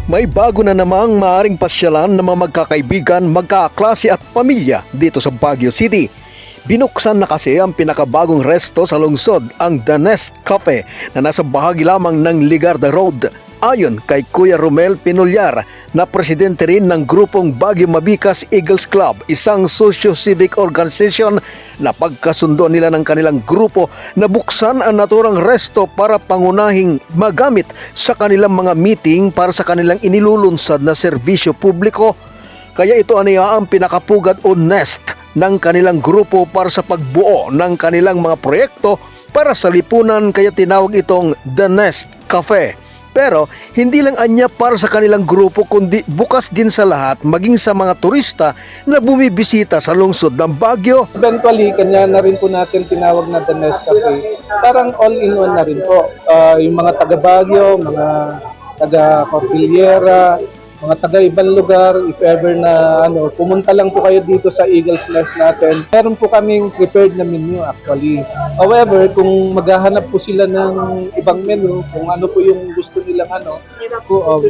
May bago na namang maaring pasyalan ng mga magkakaibigan, magkaklase at pamilya dito sa Baguio City. Binuksan na kasi ang pinakabagong resto sa lungsod, ang The Nest Cafe na nasa bahagi lamang ng Ligarda Road. Ayon kay Kuya Romel Pinolyar na presidente rin ng grupong Baguio Mabikas Eagles Club, isang socio-civic organization na pagkasundo nila ng kanilang grupo na buksan ang naturang resto para pangunahing magamit sa kanilang mga meeting para sa kanilang inilulunsad na serbisyo publiko. Kaya ito aniya ang pinakapugad o nest ng kanilang grupo para sa pagbuo ng kanilang mga proyekto para sa lipunan, kaya tinawag itong The Nest Cafe. Pero hindi lang anya para sa kanilang grupo kundi bukas din sa lahat, maging sa mga turista na bumibisita sa lungsod ng Baguio. Eventually, kanya na rin po natin tinawag na The Nest Cafe. Parang all-in-one na rin po. Yung mga taga Baguio, mga taga Cordillera, mga taga ibang lugar, if ever na pumunta lang po kayo dito sa Eagles Nest natin. Meron po kaming prepared na menu actually. However, kung maghahanap po sila ng ibang menu, kung ano po yung gusto nilang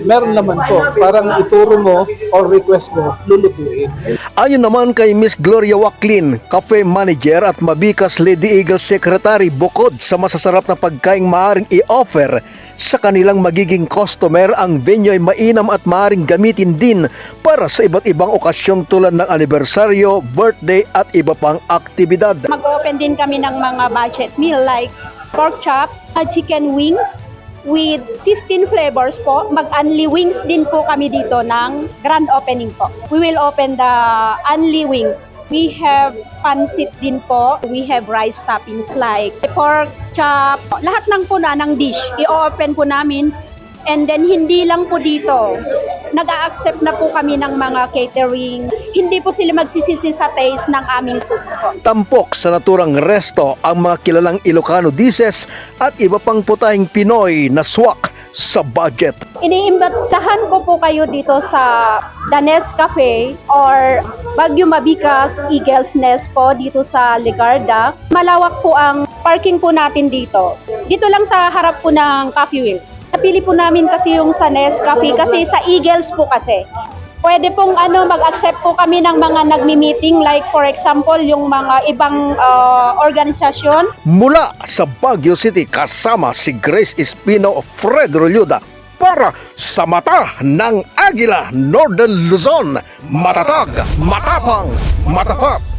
meron naman po. Parang ituro mo or request mo, lulutuin. Ayon naman kay Miss Gloria Wacklin, cafe manager at Mabikas Lady Eagles secretary, bukod sa masasarap na pagkaing maaaring i-offer sa kanilang magiging customer, ang venue ay mainam at maaaring gamitin din para sa iba't ibang okasyon tulad ng anibersaryo, birthday at iba pang aktibidad. Mag-open din kami ng mga budget meal like pork chop, chicken wings with 15 flavors po. Mag-unli wings din po kami dito ng grand opening po. We will open the unli wings. We have pansit din po. We have rice toppings like pork chop. Lahat ng po ng dish, i-open po namin. And then hindi lang po dito, nag-a-accept na po kami ng mga catering. Hindi po sila magsisisi sa taste ng aming foods po. Tampok sa naturang resto ang mga kilalang Ilocano dishes at iba pang putahing Pinoy na swak sa budget. Iniimbitahan ko po kayo dito sa The Nest Cafe or Baguio Mabikas Eagles Nest po dito sa Ligarda. Malawak po ang parking po natin dito. Dito lang sa harap po ng Coffee Wheel. Napili po namin kasi yung sa Nest Cafe kasi sa Eagles po kasi. Pwede pong mag-accept po kami ng mga nagmi-meeting like for example yung mga ibang organisasyon. Mula sa Baguio City, kasama si Grace Espino, Fred Roluda para sa mata ng Agila, Northern Luzon. Matatag, matapang, matapat.